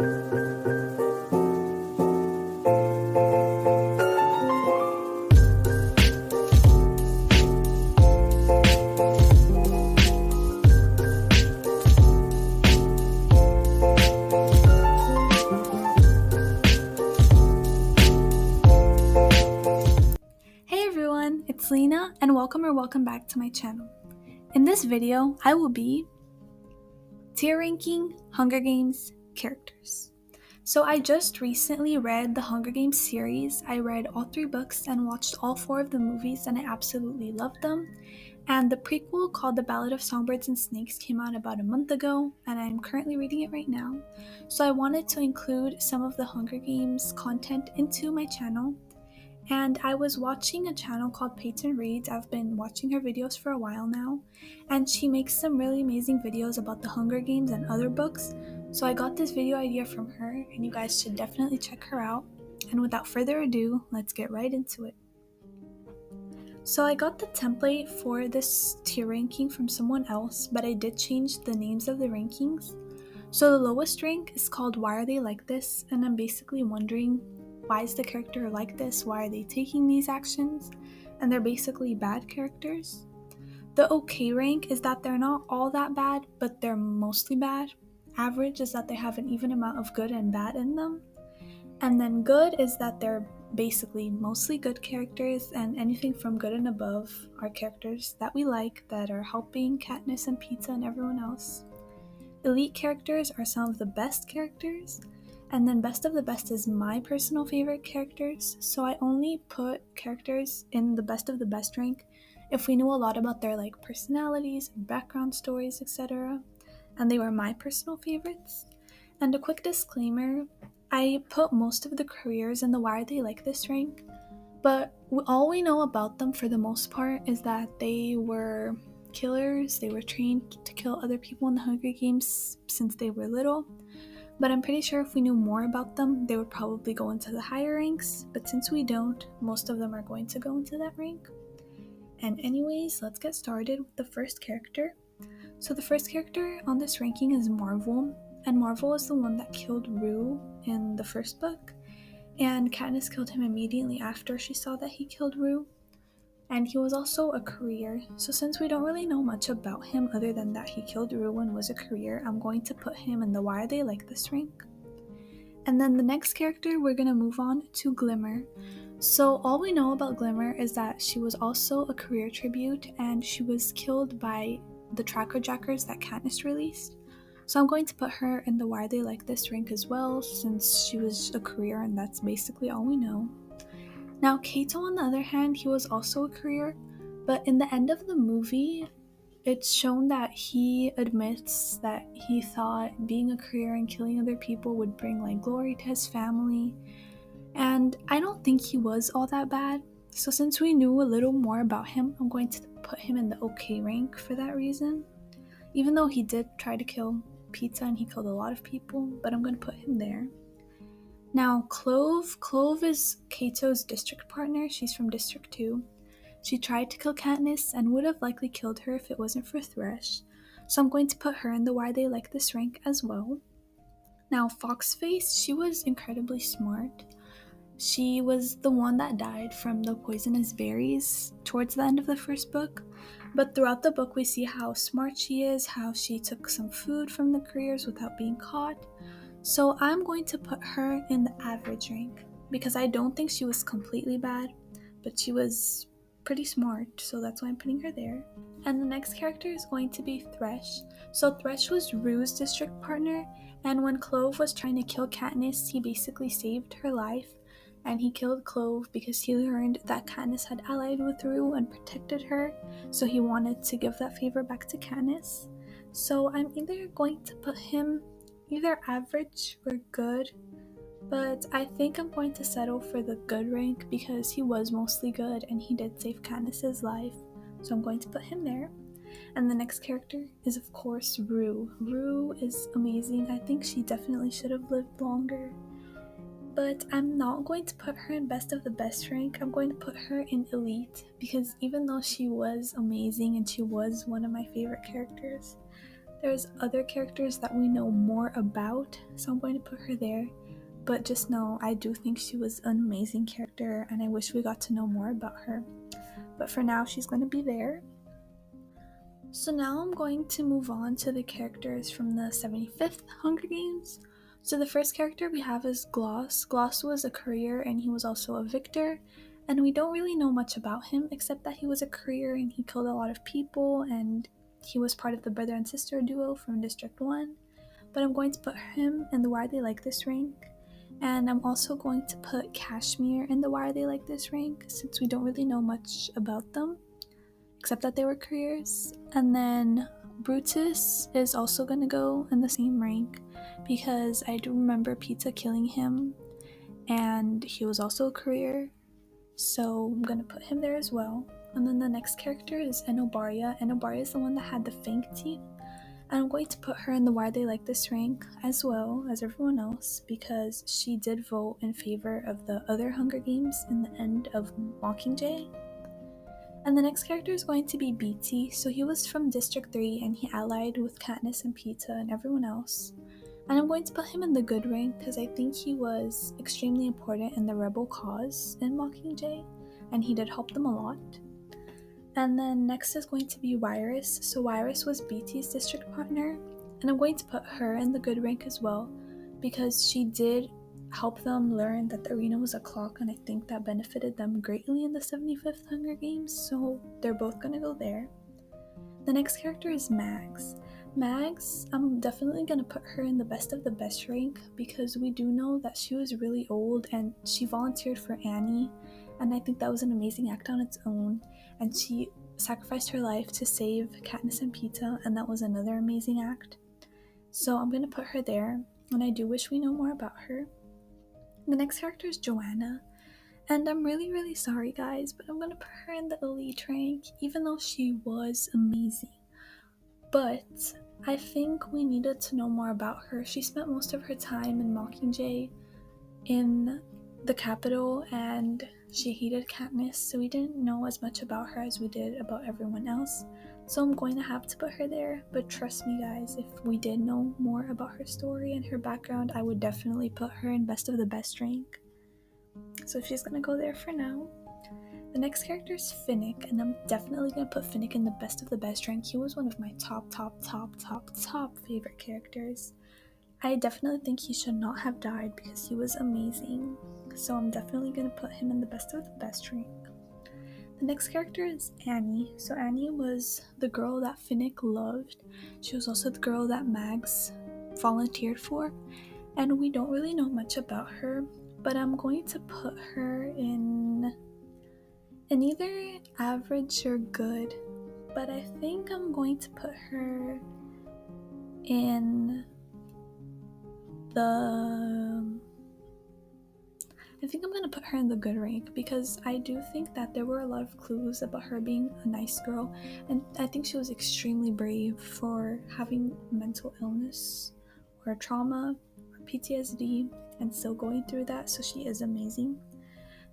It's Lina, and welcome back to my channel. In this video, I will be tier ranking Hunger Games characters. So I just recently read the Hunger Games series. I read all 3 books and watched all 4 of the movies, and I absolutely loved them. And the prequel called The Ballad of Songbirds and Snakes came out about a month ago, and I'm currently reading it right now. So I wanted to include some of the Hunger Games content into my channel. And I was watching a channel called Peyton Reads. I've been watching her videos for a while now, and she makes some really amazing videos about the Hunger Games and other books. So I got this video idea from her, and you guys should definitely check her out. And without further ado, let's get right into it. So I got the template for this tier ranking from someone else, but I did change the names of the rankings. So the lowest rank is called Why Are They Like This? And I'm basically wondering, why is the character like this? Why are they taking these actions? And they're basically bad characters. The okay rank is that they're not all that bad, but they're mostly bad. Average is that they have an even amount of good and bad in them. And then good is that they're basically mostly good characters, and anything from good and above are characters that we like, that are helping Katniss and Pizza and everyone else. Elite characters are some of the best characters. And then best of the best is my personal favorite characters, so I only put characters in the best of the best rank if we knew a lot about their personalities and background stories, etc. And they were my personal favorites. And a quick disclaimer, I put most of the careers in the Why Are They Like This rank, but all we know about them for the most part is that they were killers. They were trained to kill other people in the Hunger Games since they were little. But I'm pretty sure if we knew more about them, they would probably go into the higher ranks. But since we don't, most of them are going to go into that rank. And anyways, let's get started with the first character. So the first character on this ranking is Marvel. And Marvel is the one that killed Rue in the first book. And Katniss killed him immediately after she saw that he killed Rue. And he was also a career. So since we don't really know much about him other than that he killed Rue and was a career, I'm going to put him in the Why Are They Like This rank. And then the next character, we're going to move on to Glimmer. So all we know about Glimmer is that she was also a career tribute, and she was killed by the Tracker Jackers that Katniss released. So I'm going to put her in the Why Are They Like This rank as well, since she was a career and that's basically all we know. Now, Kato, on the other hand, he was also a career, but in the end of the movie, it's shown that he admits that he thought being a career and killing other people would bring glory to his family, and I don't think he was all that bad. So since we knew a little more about him, I'm going to put him in the okay rank for that reason, even though he did try to kill Pizza and he killed a lot of people, but I'm going to put him there. Now, Clove is Kato's district partner. She's from District 2. She tried to kill Katniss and would have likely killed her if it wasn't for Thresh. So I'm going to put her in the Why They Like This rank as well. Now, Foxface, she was incredibly smart. She was the one that died from the poisonous berries towards the end of the first book. But throughout the book, we see how smart she is, how she took some food from the careers without being caught. So I'm going to put her in the average rank because I don't think she was completely bad, but she was pretty smart, so that's why I'm putting her there. And the next character is going to be Thresh. So Thresh was Rue's district partner, and when Clove was trying to kill Katniss, he basically saved her life, and he killed Clove because he learned that Katniss had allied with Rue and protected her, so he wanted to give that favor back to Katniss. So I'm either going to put him either average or good, but I think I'm going to settle for the good rank because he was mostly good and he did save Katniss's life, so I'm going to put him there. And the next character is of course Rue. Rue is amazing. I think she definitely should have lived longer, but I'm not going to put her in best of the best rank. I'm going to put her in elite because even though she was amazing and she was one of my favorite characters, There's other characters that we know more about, so I'm going to put her there. But just know, I do think she was an amazing character, and I wish we got to know more about her. But for now, she's going to be there. So now I'm going to move on to the characters from the 75th Hunger Games. So the first character we have is Gloss. Gloss was a courier and he was also a victor. And we don't really know much about him except that he was a courier and he killed a lot of people and he was part of the brother and sister duo from District 1. But I'm going to put him in the Why They Like This rank. And I'm also going to put Kashmir in the Why They Like This rank since we don't really know much about them except that they were couriers. And then Brutus is also going to go in the same rank because I do remember Pizza killing him and he was also a courier, so I'm going to put him there as well. And then the next character is Enobaria. Enobaria is the one that had the fang teeth, and I'm going to put her in the Why They Like This rank as well as everyone else because she did vote in favor of the other Hunger Games in the end of Mockingjay. And the next character is going to be BT. So he was from District 3 and he allied with Katniss and Pita and everyone else. And I'm going to put him in the good rank because I think he was extremely important in the rebel cause in Mockingjay and he did help them a lot. And then next is going to be Wyrus. So Wyrus was BT's district partner and I'm going to put her in the good rank as well because she did help them learn that the arena was a clock, and I think that benefited them greatly in the 75th Hunger Games, so they're both gonna go there. The next character is Mags. Mags, I'm definitely gonna put her in the best of the best rank because we do know that she was really old and she volunteered for Annie, and I think that was an amazing act on its own, and she sacrificed her life to save Katniss and Pita, and that was another amazing act. So I'm gonna put her there, and I do wish we know more about her. The next character is Joanna, and I'm really sorry guys, but I'm gonna put her in the elite rank even though she was amazing. But I think we needed to know more about her. She spent most of her time in Mockingjay in the capital and she hated Katniss, so we didn't know as much about her as we did about everyone else. So I'm going to have to put her there, but trust me guys, if we did know more about her story and her background, I would definitely put her in best of the best rank. So she's gonna go there for now. The next character is Finnick, and I'm definitely gonna put Finnick in the best of the best rank. He was one of my top favorite characters. I definitely think he should not have died because he was amazing. So I'm definitely gonna put him in the best of the best rank. The next character is Annie. So Annie was the girl that Finnick loved. She was also the girl that Mags volunteered for. And we don't really know much about her, but I'm going to put her in either average or good. But I think I'm going to put her in the good rank because I do think that there were a lot of clues about her being a nice girl, and I think she was extremely brave for having mental illness or trauma or PTSD and still going through that, so she is amazing.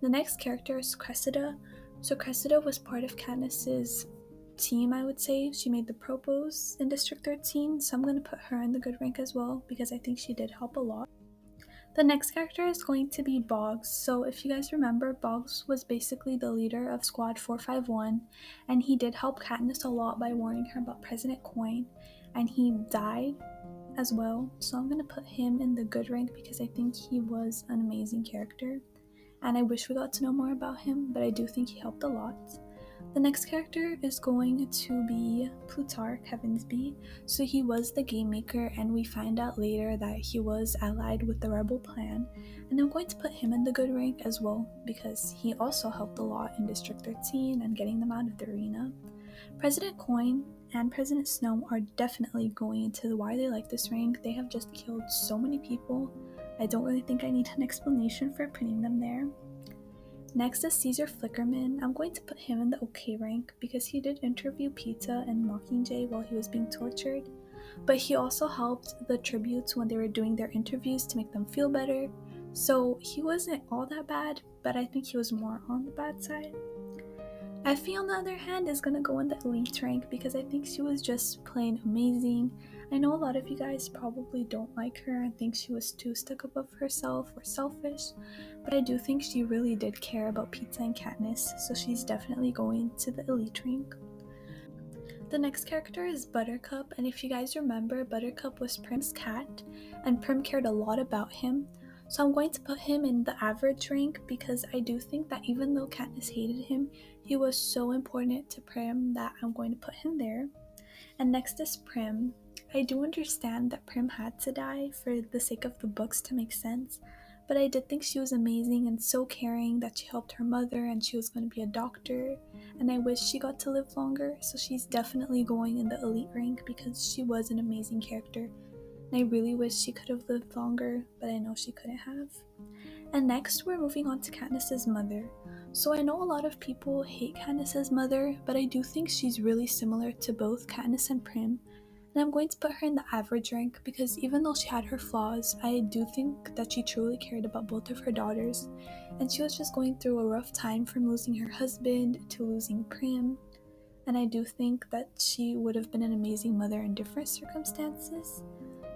The next character is Cressida. So Cressida was part of Katniss's team, I would say. She made the propos in District 13, so I'm going to put her in the good rank as well because I think she did help a lot. The next character is going to be Boggs. So if you guys remember, Boggs was basically the leader of Squad 451, and he did help Katniss a lot by warning her about President Coin, and he died as well. So I'm going to put him in the good rank because I think he was an amazing character, and I wish we got to know more about him, but I do think he helped a lot. The next character is going to be Plutarch Heavensby. So he was the game maker, and we find out later that he was allied with the rebel plan, and I'm going to put him in the good rank as well because he also helped a lot in District 13 and getting them out of the arena. President Coin and President Snow are definitely going into the Why They Like This rank. They have just killed so many people. I don't really think I need an explanation for putting them there. Next is Caesar Flickerman. I'm going to put him in the okay rank because he did interview Pita and Mockingjay while he was being tortured, but he also helped the tributes when they were doing their interviews to make them feel better, so he wasn't all that bad, but I think he was more on the bad side. Effie, on the other hand, is going to go in the elite rank because I think she was just plain amazing. I know a lot of you guys probably don't like her and think she was too stuck up of herself or selfish, but I do think she really did care about Pizza and Katniss, so she's definitely going to the elite rank. The next character is Buttercup, and if you guys remember, Buttercup was Prim's cat, and Prim cared a lot about him, so I'm going to put him in the average rank because I do think that even though Katniss hated him, he was so important to Prim that I'm going to put him there. And next is Prim. I do understand that Prim had to die for the sake of the books to make sense, but I did think she was amazing and so caring that she helped her mother and she was going to be a doctor, and I wish she got to live longer, so she's definitely going in the elite rank because she was an amazing character, and I really wish she could have lived longer, but I know she couldn't have. And next, we're moving on to Katniss's mother. So I know a lot of people hate Katniss's mother, but I do think she's really similar to both Katniss and Prim, and I'm going to put her in the average rank because even though she had her flaws, I do think that she truly cared about both of her daughters, and she was just going through a rough time from losing her husband to losing Prim, and I do think that she would have been an amazing mother in different circumstances.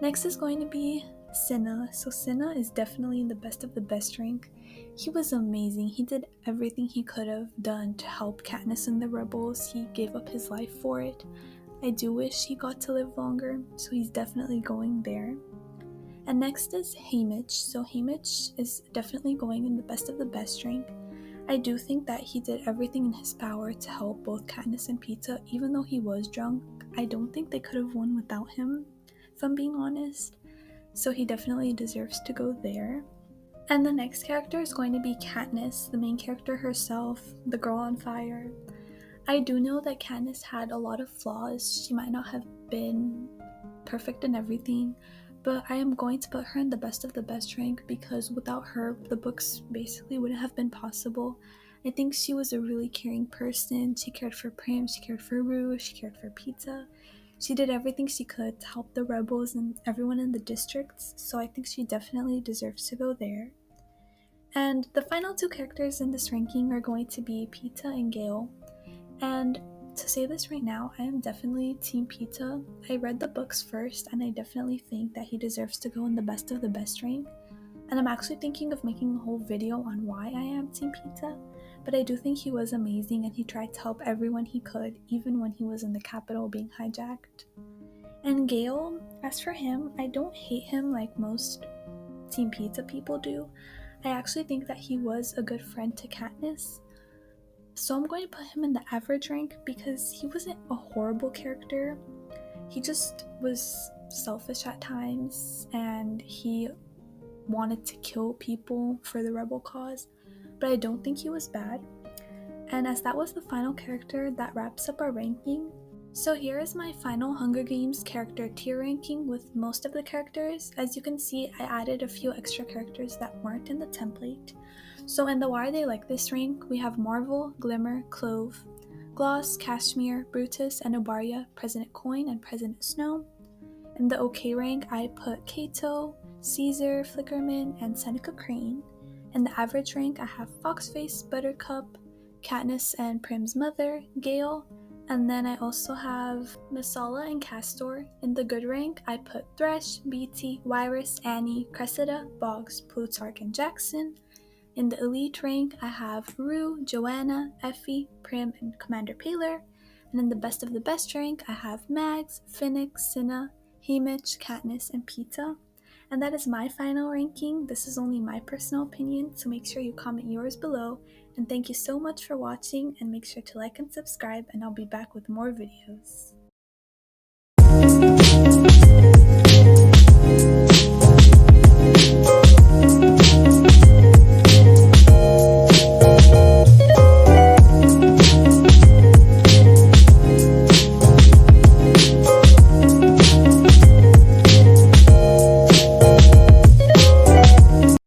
Next is going to be Cinna. So Cinna is definitely in the best of the best rank. He was amazing. He did everything he could have done to help Katniss and the rebels. He gave up his life for it. I do wish he got to live longer, so he's definitely going there. And next is Haymitch. So Haymitch is definitely going in the best of the best rank. I do think that he did everything in his power to help both Katniss and Pizza, even though he was drunk. I don't think they could have won without him, if I'm being honest. So he definitely deserves to go there. And the next character is going to be Katniss, the main character herself, the girl on fire. I do know that Katniss had a lot of flaws. She might not have been perfect in everything, but I am going to put her in the best of the best rank because without her, the books basically wouldn't have been possible. I think she was a really caring person. She cared for Prim, she cared for Rue, she cared for Pizza. She did everything she could to help the rebels and everyone in the districts, so I think she definitely deserves to go there. And the final two characters in this ranking are going to be Pizza and Gale. And to say this right now, I am definitely Team Pizza. I read the books first, and I definitely think that he deserves to go in the best of the best rank. And I'm actually thinking of making a whole video on why I am Team Pizza, but I do think he was amazing and he tried to help everyone he could, even when he was in the Capitol being hijacked. And Gale, as for him, I don't hate him like most Team Pizza people do. I actually think that he was a good friend to Katniss. So I'm going to put him in the average rank because he wasn't a horrible character. He just was selfish at times and he wanted to kill people for the rebel cause, but I don't think he was bad. And as that was the final character, that wraps up our ranking. So here is my final Hunger Games character tier ranking with most of the characters. As you can see, I added a few extra characters that weren't in the template. So in the Why Are They Like This rank, we have Marvel, Glimmer, Clove, Gloss, Cashmere, Brutus, and Obaria, President Coin, and President Snow. In the OK rank, I put Kato, Caesar, Flickerman, and Seneca Crane. In the average rank, I have Foxface, Buttercup, Katniss and Prim's mother, Gale, and then I also have Masala and Castor. In the good rank, I put Thresh, Beatty, Wirus, Annie, Cressida, Boggs, Plutarch, and Jackson. In the elite rank, I have Rue, Joanna, Effie, Prim, and Commander Paler. And in the best of the best rank, I have Mags, Finnick, Cinna, Haymitch, Katniss, and Pizza. And that is my final ranking. This is only my personal opinion, so make sure you comment yours below. And thank you so much for watching, and make sure to like and subscribe, and I'll be back with more videos.